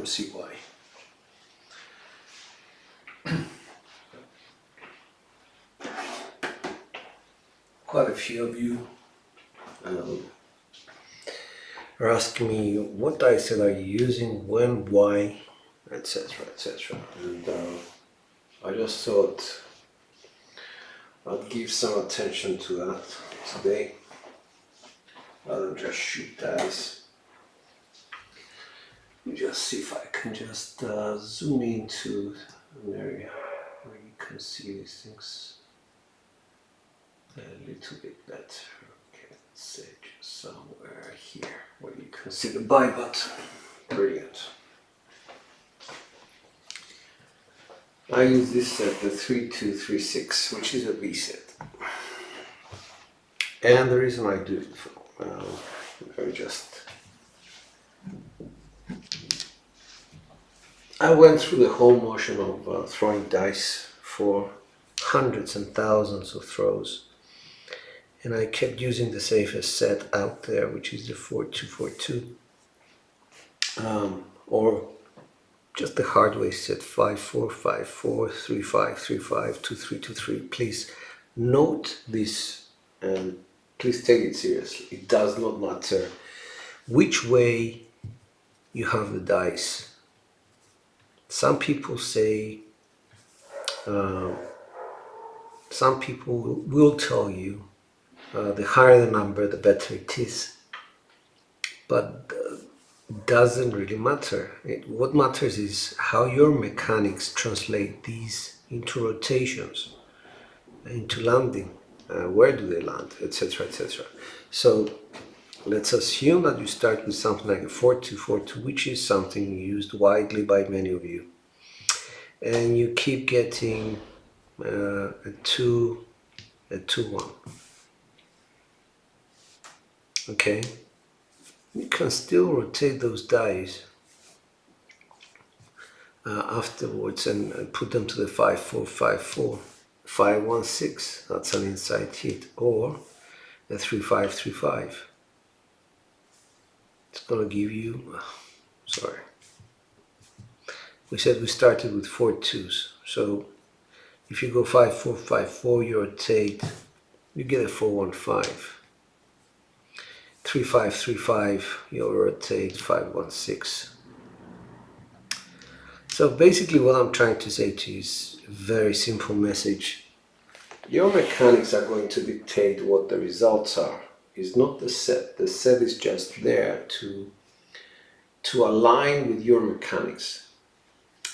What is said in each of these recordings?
see why. Quite a few of you are asking me what dice set are you using, when, why, etc. etc. And I just thought I'd give some attention to that today, rather than just shoot dice. Let me just see if I can just zoom into an area where you can see these things a little bit better. Okay, let's say just somewhere here where you can see the buy button. Brilliant. I use this set, the 3236, which is a V set. And the reason I do it, I went through the whole motion of throwing dice for hundreds and thousands of throws. And I kept using the safest set out there, which is the 4242, or just the hard way set 5454, 3535, 2323. Please note this and please take it seriously. It does not matter which way you have the dice. Some people say, some people will tell you the higher the number, the better it is. But it doesn't really matter. What matters is how your mechanics translate these into rotations, into landing. Where do they land, etc., etc. So let's assume that you start with something like a 4242, which is something used widely by many of you, and you keep getting a 2, a 2-1. Okay, you can still rotate those dice afterwards and put them to the 5454, 516. That's an inside hit, or the 3535. It's gonna give you. Sorry. We said we started with 4 2s, so if you go 5454, you rotate, you get a 415. 3535, you'll rotate 516. So basically what I'm trying to say to you is a very simple message. Your mechanics are going to dictate what the results are. It's not the set. The set is just there to align with your mechanics.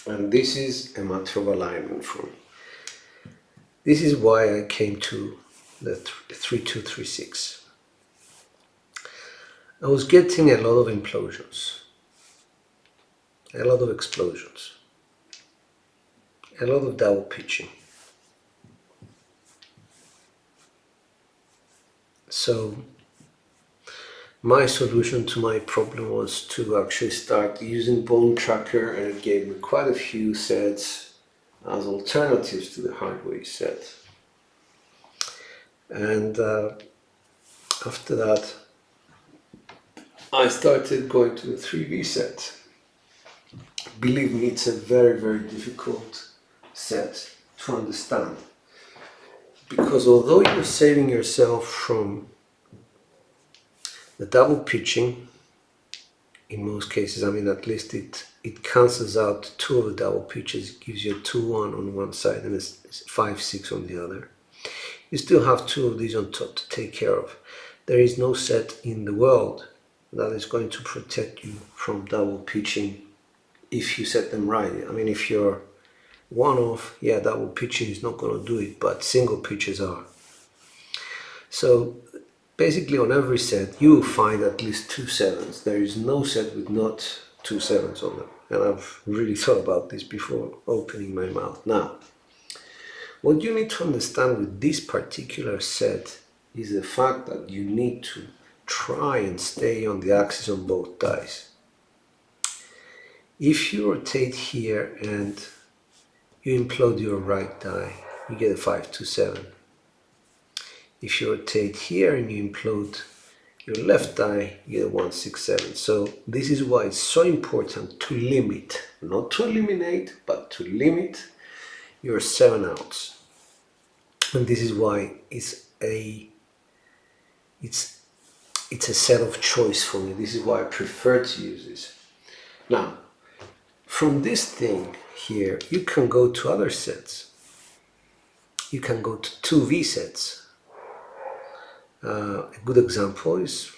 And this is a matter of alignment for me. This is why I came to the 3236. I was getting a lot of implosions, a lot of explosions, a lot of double pitching. So my solution to my problem was to actually start using Bone Tracker, and it gave me quite a few sets as alternatives to the hardware set. And after that, I started going to the 3V set. Believe me, it's a very, very difficult set to understand. Because although you're saving yourself from the double pitching, in most cases, I mean, at least it cancels out 2 of the double pitches, gives you a 2-1 on one side and a 5-6 on the other. You still have 2 of these on top to take care of. There is no set in the world that is going to protect you from double pitching if you set them right. I mean, if you're one off, yeah, double pitching is not going to do it, but single pitches are. So basically on every set you will find at least 2 7s. There is no set with not 2 7s on them, and I've really thought about this before opening my mouth. Now, what you need to understand with this particular set is the fact that you need to try and stay on the axis on both dice. If you rotate here and you implode your right die, you get a 5-2-7. If you rotate here and you implode your left die, you get a 1, 6, 7. So this is why it's so important to limit, not to eliminate, but to limit your 7 outs. And this is why it's a set of choice for me. This is why I prefer to use this. Now, from this thing here, you can go to other sets. You can go to 2 V sets. A good example is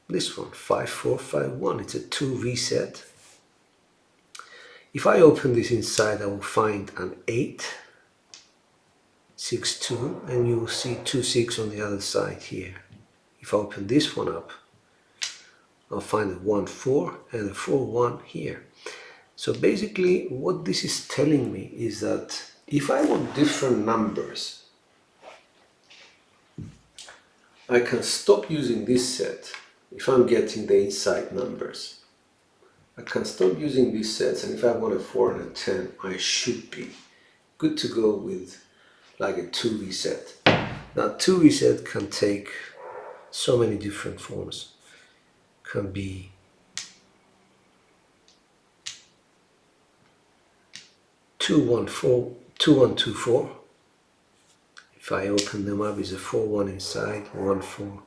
this one, 5, 4, 5, 1. It's a 2 V set. If I open this inside, I will find an 8, 6, 2, and you will see 2, 6 on the other side here. If I open this one up, I'll find a 1, 4 and a 4, 1 here. So basically what this is telling me is that if I want different numbers, I can stop using this set if I'm getting the inside numbers. I can stop using these sets, and if I want a 4 and a 10, I should be good to go with like a 2V set. Now 2V set can take so many different forms. Can be two, 1, 4, 2, 1, 2, 4. If I open them up, is a 4, 1 inside, 1, 4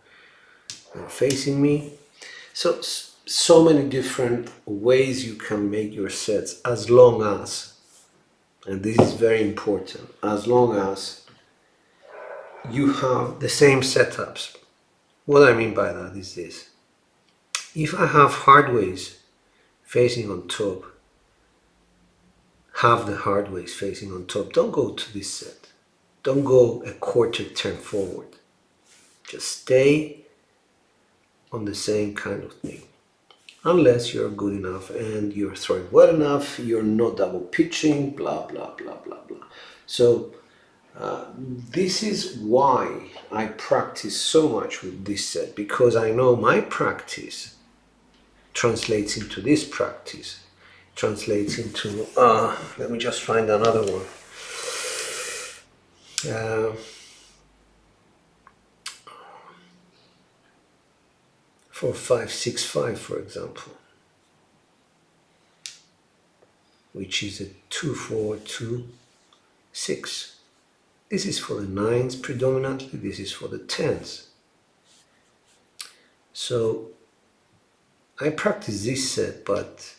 facing me. So many different ways you can make your sets, as long as, and this is very important, as long as you have the same setups. What I mean by that is this. If I have hardways facing on top, have the hardways facing on top, don't go to this set. Don't go a quarter turn forward. Just stay on the same kind of thing. Unless you're good enough and you're throwing well enough, you're not double pitching, blah, blah, blah, blah, blah. So this is why I practice so much with this set, because I know my practice translates into this practice, translates into, let me just find another one. 4, 5, 6, 5, for example, which is a 2, 4, 2, 6. This is for the 9s predominantly, this is for the 10s. So I practice this set, but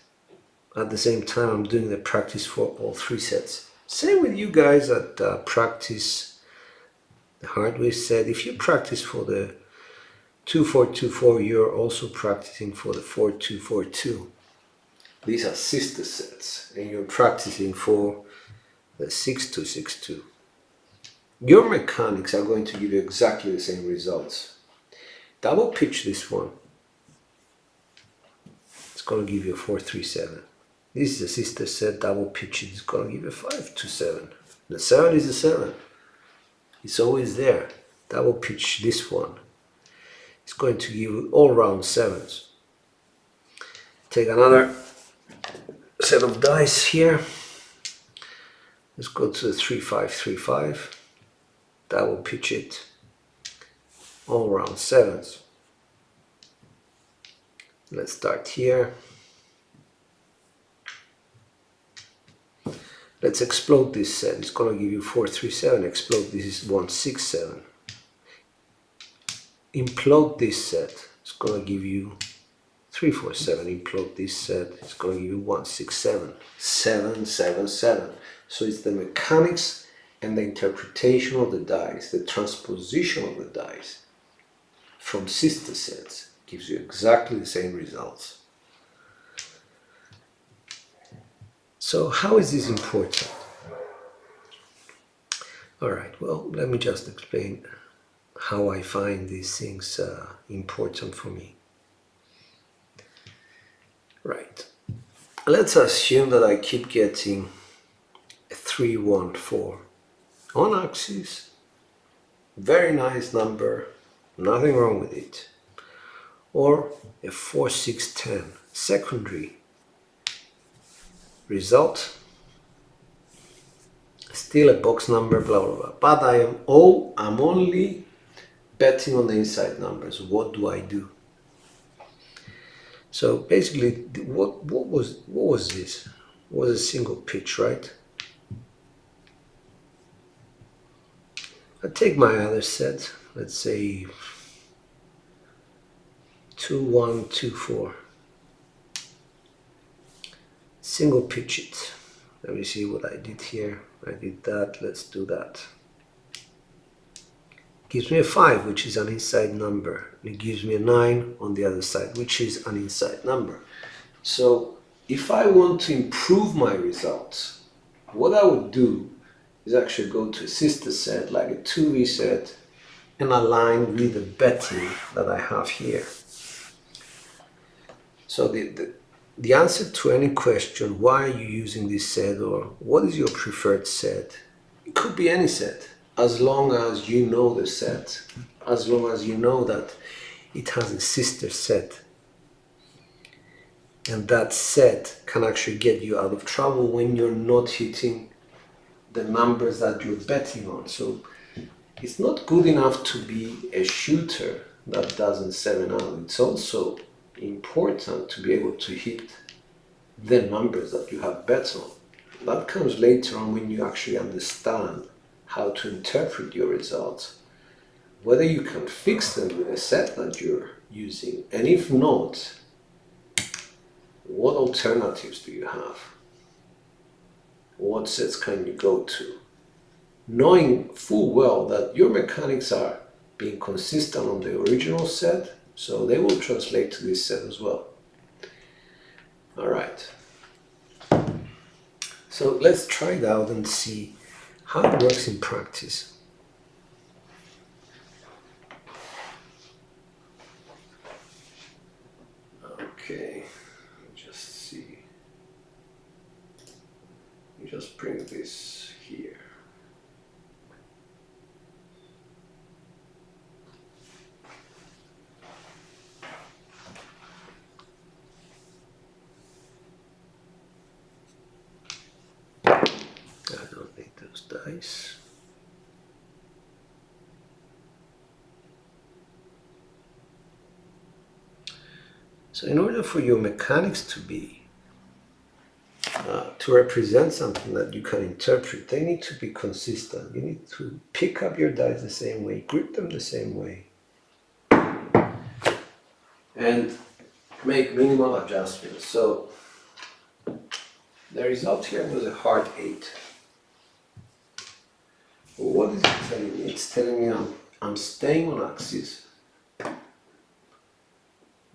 at the same time I'm doing the practice for all 3 sets. Same with you guys that practice the hardware set. If you practice for the 2, 4, 2, 4, you're also practicing for the 4, 2, 4, 2. These are sister sets, and you're practicing for the 6, 2, 6, 2. Your mechanics are going to give you exactly the same results. Double pitch this one. It's going to give you a 4, 3, 7. This is a sister set, double pitch it, it's going to give you a 5, 2, 7. The 7 is a 7. It's always there. Double pitch this one. It's going to give you all round 7s. Take another set of dice here. Let's go to the 3, 5, 3, 5. Double pitch it. All round 7s. Let's start here. Let's explode this set. It's going to give you 4, 3, 7. Explode. This is 1, 6, 7. Implode this set. It's going to give you 3, 4, 7. Implode this set. It's going to give you 1, 6, 7. 7, 7, 7. So it's the mechanics and the interpretation of the dice, the transposition of the dice from sister sets gives you exactly the same results. So how is this important? Alright, well, let me just explain how I find these things important for me. Right. Let's assume that I keep getting a 3, 1, 4 on axis. Very nice number, nothing wrong with it. Or a 4, 6, 10 secondary. Result, still a box number, blah blah blah. But I'm only betting on the inside numbers. What do I do? So basically, what was this? It was a single pitch, right? I take my other set. Let's say 2-1, 2-4. Single pitch it. Let me see what I did here. I did that. Let's do that. Gives me a 5, which is an inside number. And it gives me a 9 on the other side, which is an inside number. So if I want to improve my results, what I would do is actually go to a sister set, like a 2V set, and align with the betting that I have here. So the answer to any question, why are you using this set, or what is your preferred set? It could be any set, as long as you know the set, as long as you know that it has a sister set. And that set can actually get you out of trouble when you're not hitting the numbers that you're betting on. So it's not good enough to be a shooter that doesn't 7 out. It's also important to be able to hit the numbers that you have bet on. That comes later on when you actually understand how to interpret your results, whether you can fix them with a set that you're using, and if not, what alternatives do you have? What sets can you go to? Knowing full well that your mechanics are being consistent on the original set, so they will translate to this set as well. All right. So let's try it out and see how it works in practice. Okay, just see. You just bring this here. I don't need those dice. So in order for your mechanics to represent something that you can interpret, they need to be consistent. You need to pick up your dice the same way, grip them the same way, and make minimal adjustments. So the result here was a hard 8. Well, what is it telling me? It's telling me I'm staying on axis. Let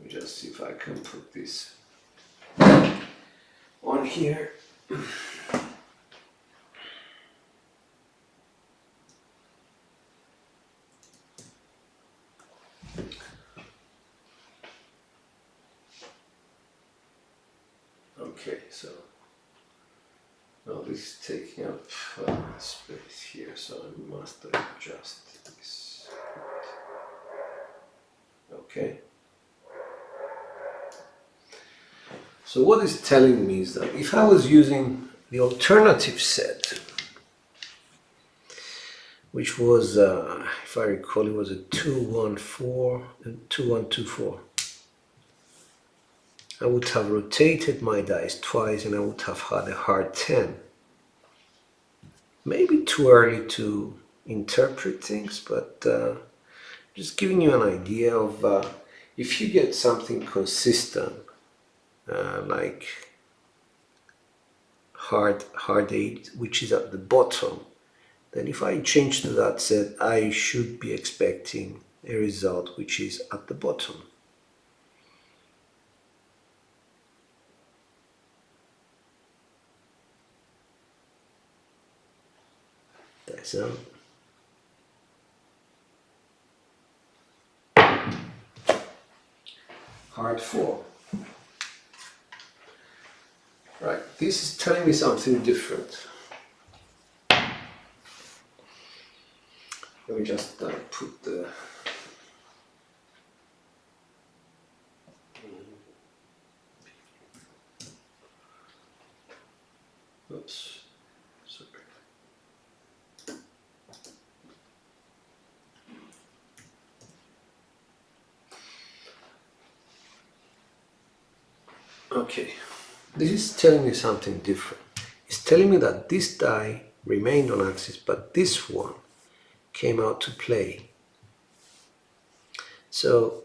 me just see if I can put this on here. Okay, so now this is taking up space here, so I must adjust this. Okay. So what it's telling me is that if I was using the alternative set, which was, if I recall, it was a 2-1-4 and 2-1-2-4. I would have rotated my dice twice and I would have had a hard 10. Maybe too early to interpret things, but just giving you an idea of if you get something consistent, like hard 8, which is at the bottom, then if I change to that set, I should be expecting a result which is at the bottom. That's out. Hard 4. Right, this is telling me something different. Let me just put the oops, sorry. Okay, this is telling me something different. It's telling me that this die remained on axis, but this one came out to play. So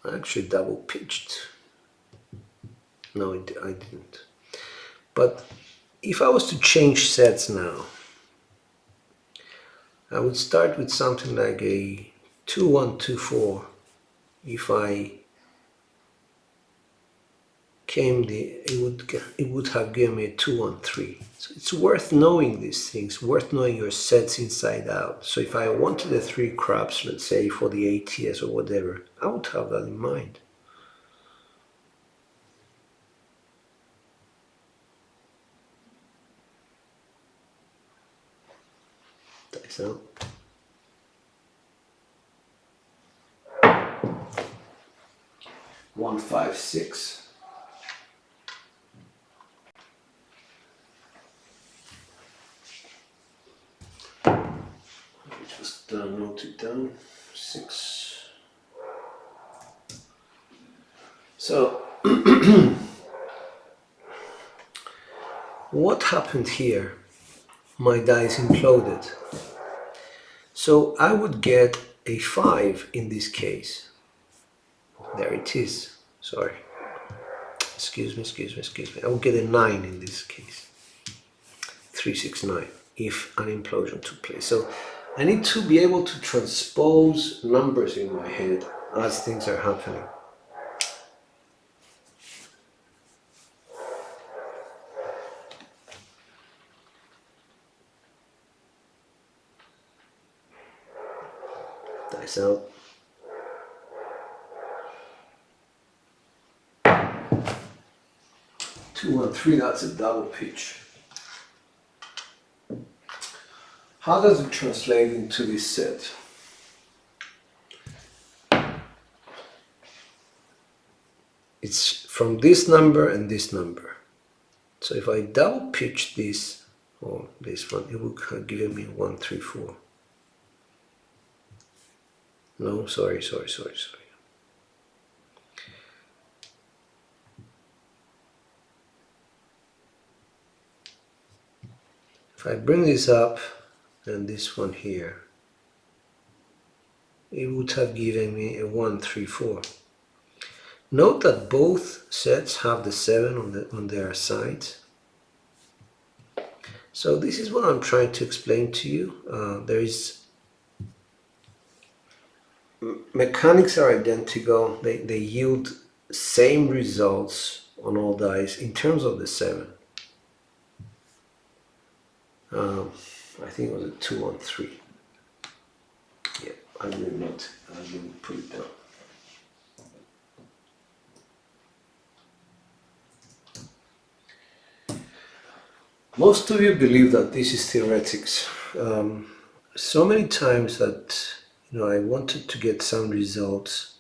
I actually double pitched. No, I didn't. But if I was to change sets now, I would start with something like a 2-1-2-4. If I it would have given me a 2-1-3. So it's worth knowing these things, worth knowing your sets inside out. So if I wanted the 3 craps, let's say for the ATS or whatever, I would have that in mind. Dice out. One, 5, 6. Just note it down. 6. So what happened here? My dice imploded. So I would get a 5 in this case. There it is. Sorry. Excuse me. I would get a 9 in this case. 3, 6, 9 if an implosion took place. So I need to be able to transpose numbers in my head as things are happening. Dice out. 2-1-3, that's a double pitch. How does it translate into this set? It's from this number and this number. So if I double pitch this, or this one, it will give me 1, 3, 4. No, sorry. If I bring this up and this one here, it would have given me a 1, 3, 4. Note that both sets have the 7 on their sides. So this is what I'm trying to explain to you. Mechanics are identical. They yield same results on all dice in terms of the 7. I think it was a 2-1-3. Yeah, I didn't put it down. Most of you believe that this is theoretics. So many times that I wanted to get some results,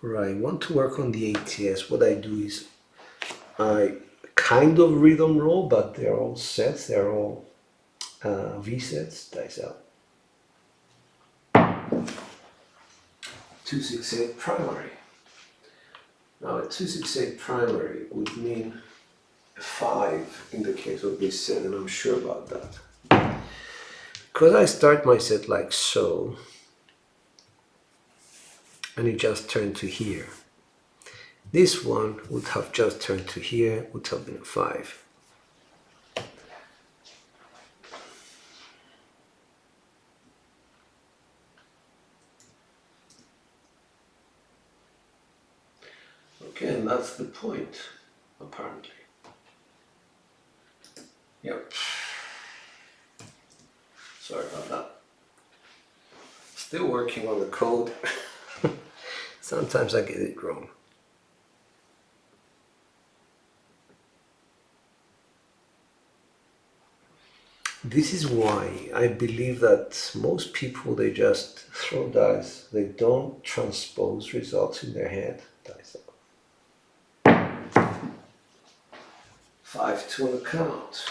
or I want to work on the ATS. What I do is I kind of rhythm roll, but they're all sets. They're all V sets. Dice out. 2, 6, 8 primary. Now a 2, 6, 8 primary would mean a 5 in the case of this set, and I'm sure about that. Because I start my set like so, and it just turned to here. This one would have just turned to here, would have been a 5. Okay, and that's the point, apparently. Yep. Sorry about that. Still working on the code. Sometimes I get it wrong. This is why I believe that most people, they just throw dice. They don't transpose results in their head. Dice out. 5 to an account.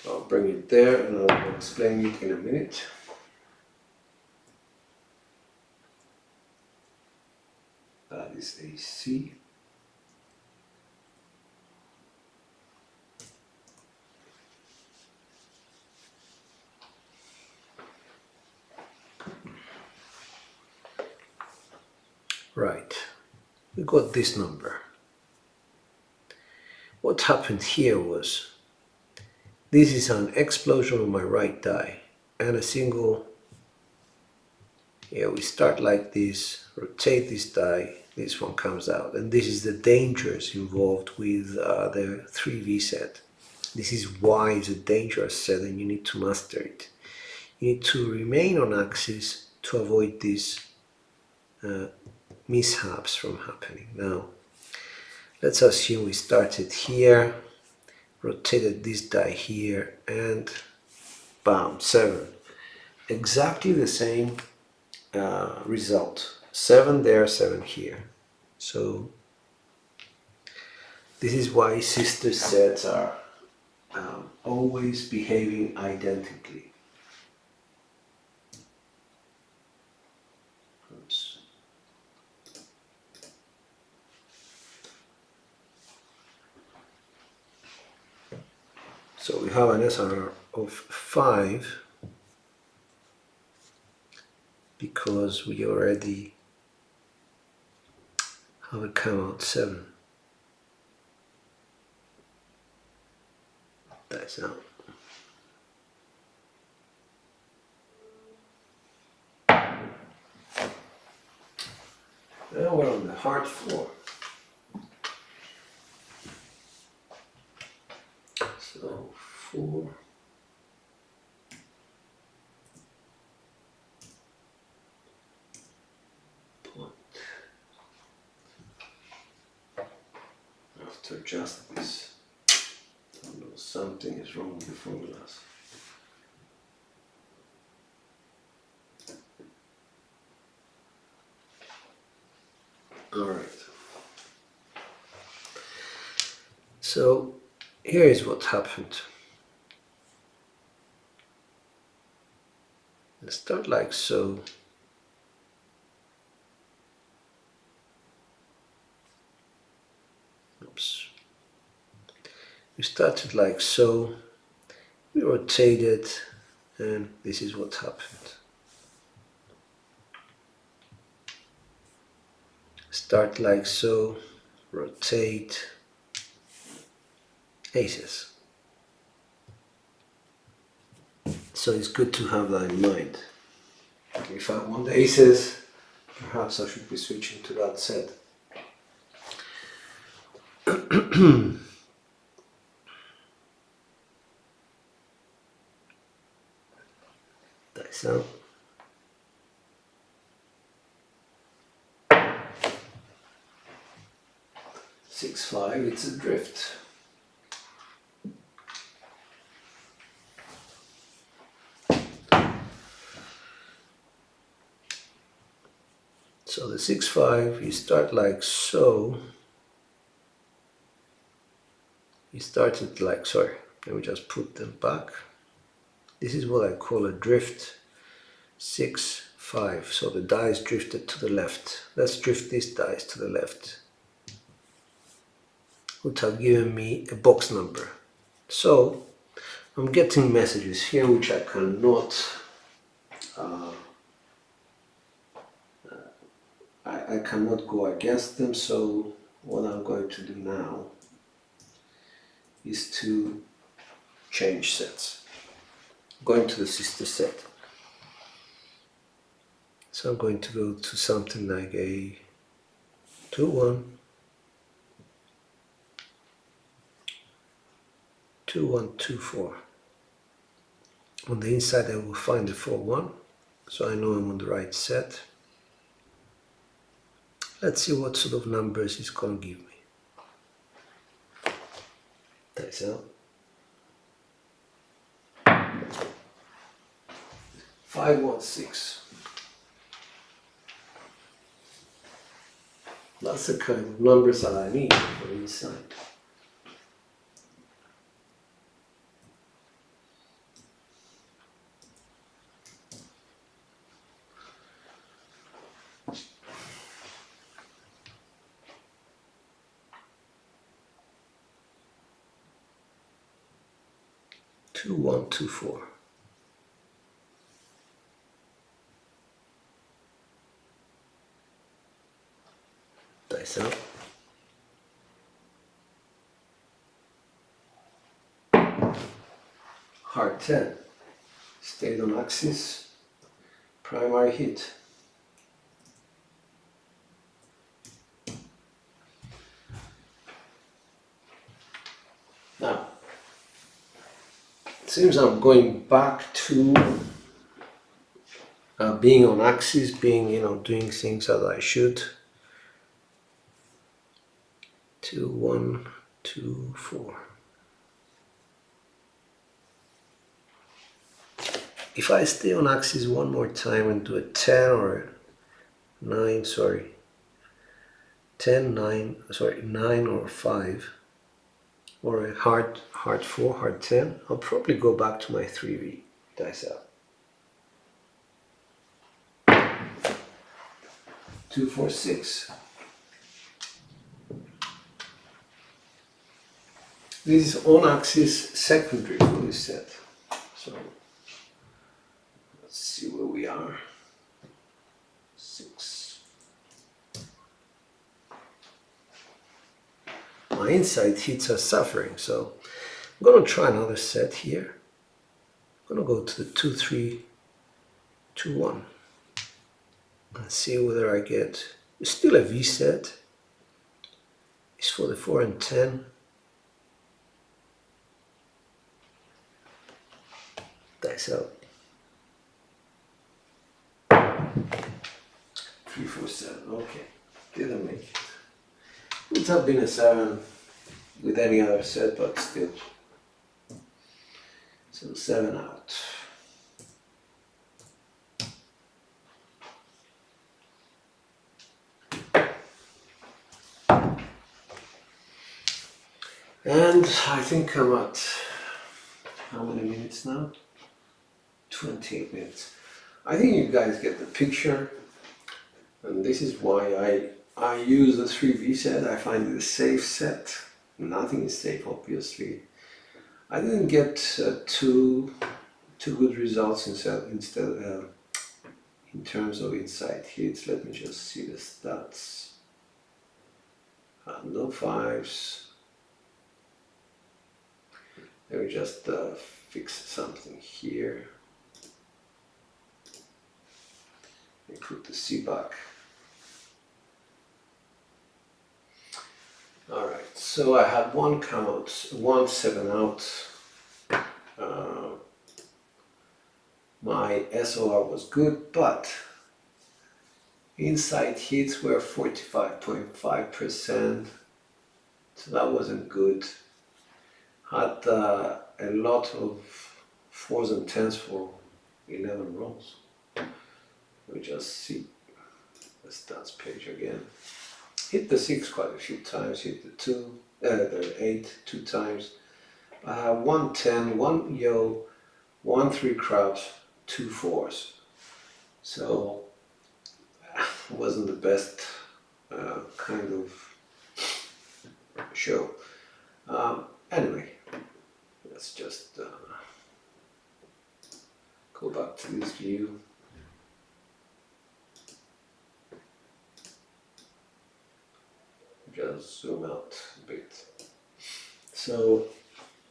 I'll bring it there and I'll explain it in a minute. see. Right, we got this number. What happened here was, this is an explosion on my right die and a single. Here we start like this, rotate this die, this one comes out, and this is the dangers involved with the 3V set. This is why it's a dangerous set and you need to master it. You need to remain on axis to avoid these mishaps from happening. Now, let's assume we started here, rotated this die here, and bam, 7. Exactly the same result. 7 there, 7 here. So this is why sister sets are always behaving identically. Oops. So we have an SRR of 5 because we already have a come out 7. That's out. Now we're on the hard floor. So 4. I have to adjust this. I don't know, something is wrong with the formulas. Alright. So here is what happened. Let's start like so. Oops. We started like so. We rotated, and this is what happened. Start like so, rotate, aces. So it's good to have that in mind. If I want aces, perhaps I should be switching to that set. Dice out. Six, 5, it's a drift. So the 6-5, you start like so. You started like, sorry, let me just put them back. This is what I call a drift. 6, 5. So the dice drifted to the left. Let's drift these dice to the left. Would have given me a box number. So I'm getting messages here which I cannot I cannot go against them, so what I'm going to do now is to change sets. Going to the sister set. So I'm going to go to something like a 2-1, 2-1, 2-4. On the inside I will find the 4-1, so I know I'm on the right set. Let's see what sort of numbers it's going to give me. Dice out. 5-1-6. That's the kind of numbers that I need for the inside. 2124. Dice out. Hard 10. Stayed on axis. Primary hit. Now, it seems I'm going back to being on axis, being, doing things as I should. 2, 1, 2, 4. If I stay on axis one more time and do a 10 or a 9, 9 or 5, or a hard 4, hard 10, I'll probably go back to my 3V dice out. 2, 4, 6. This is on axis secondary for this set. So let's see where we are. 6. My inside hits are suffering, so I'm going to try another set here. I'm going to go to the 2, 3, 2, 1 and see whether I get, it's still a V set. It's for the 4 and 10. Dice out. 3, 4, 7. Okay, didn't make it. Would have been a 7 with any other set, but still. So 7 out. And I think I'm at, how many minutes now? 28 minutes. I think you guys get the picture, and this is why I use the 3V set. I find it a safe set. Nothing is safe, obviously. I didn't get two good results in terms of inside hits. Let me just see the stats. No 5s. Let me just fix something here. And put the C back. Alright, so I had 1 come out, 1 7 out. My SOR was good, but inside hits were 45.5%, so that wasn't good. Had a lot of 4s and 10s for 11 rolls. Let me just see the stats page again. Hit the 6 quite a few times, hit the 8 2 times. I have 1 10, 1 yo, 1 3 crabs, 2 4s. So it wasn't the best kind of show. Anyway, let's just go back to this view. Just zoom out a bit. So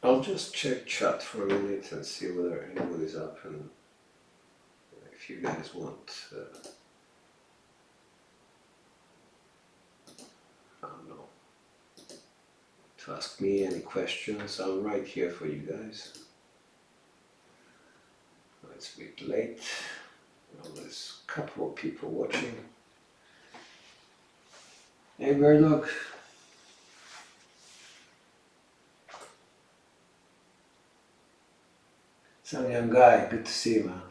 I'll just check chat for a minute and see whether anybody's up, and if you guys want I don't know, to ask me any questions, I'm right here for you guys. It's a bit late. Well, there's a couple of people watching. Hey Murdoch. Some young guy, good to see you, man.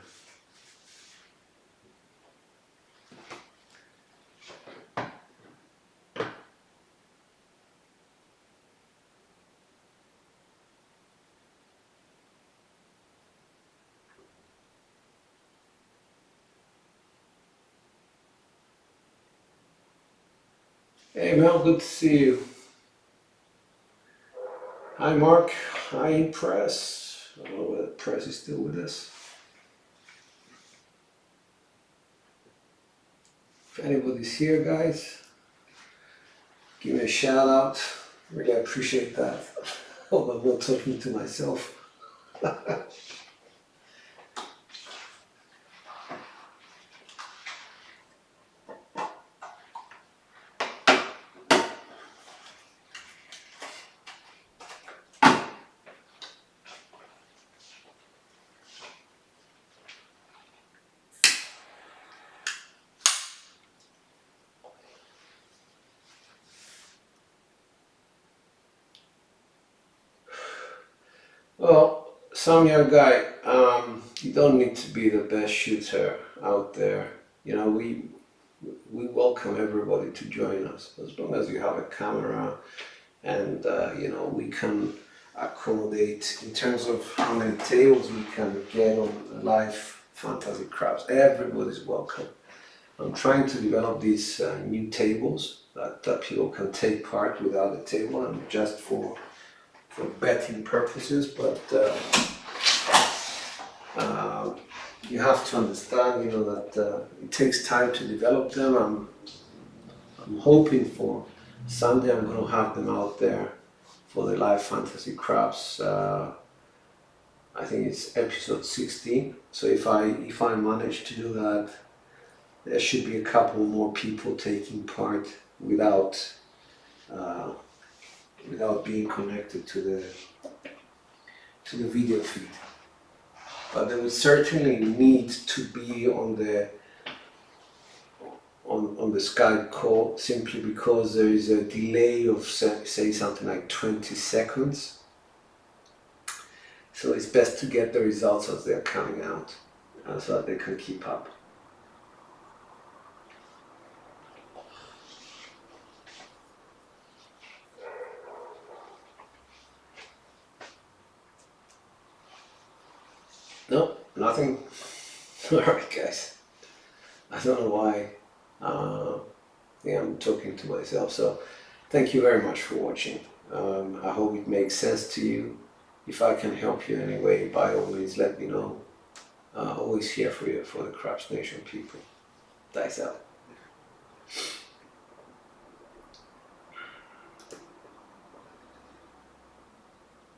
Hey Mel, good to see you. Hi Mark, hi Press. I don't know whether the press is still with us. If anybody's here, guys, give me a shout out. Really appreciate that. Hope I'm not talking to myself. Well, some young guy, you don't need to be the best shooter out there. You know, we welcome everybody to join us as long as you have a camera and you know, we can accommodate in terms of how many tables we can get on live fantasy crafts. Everybody's welcome. I'm trying to develop these new tables that people can take part without a table and just for betting purposes, but you have to understand, you know, that it takes time to develop them. I'm hoping for Sunday I'm going to have them out there for the live fantasy crafts. I think it's episode 16. So if I manage to do that, there should be a couple more people taking part without being connected to the video feed. But they would certainly need to be on the Skype call, simply because there is a delay of say something like 20 seconds. So it's best to get the results as they're coming out, so that they can keep up. No, nothing. Alright guys, I don't know why I'm talking to myself, so thank you very much for watching. I hope it makes sense to you. If I can help you in any way, by all means let me know. Always here for you, for the Crafts Nation people. Thanks out.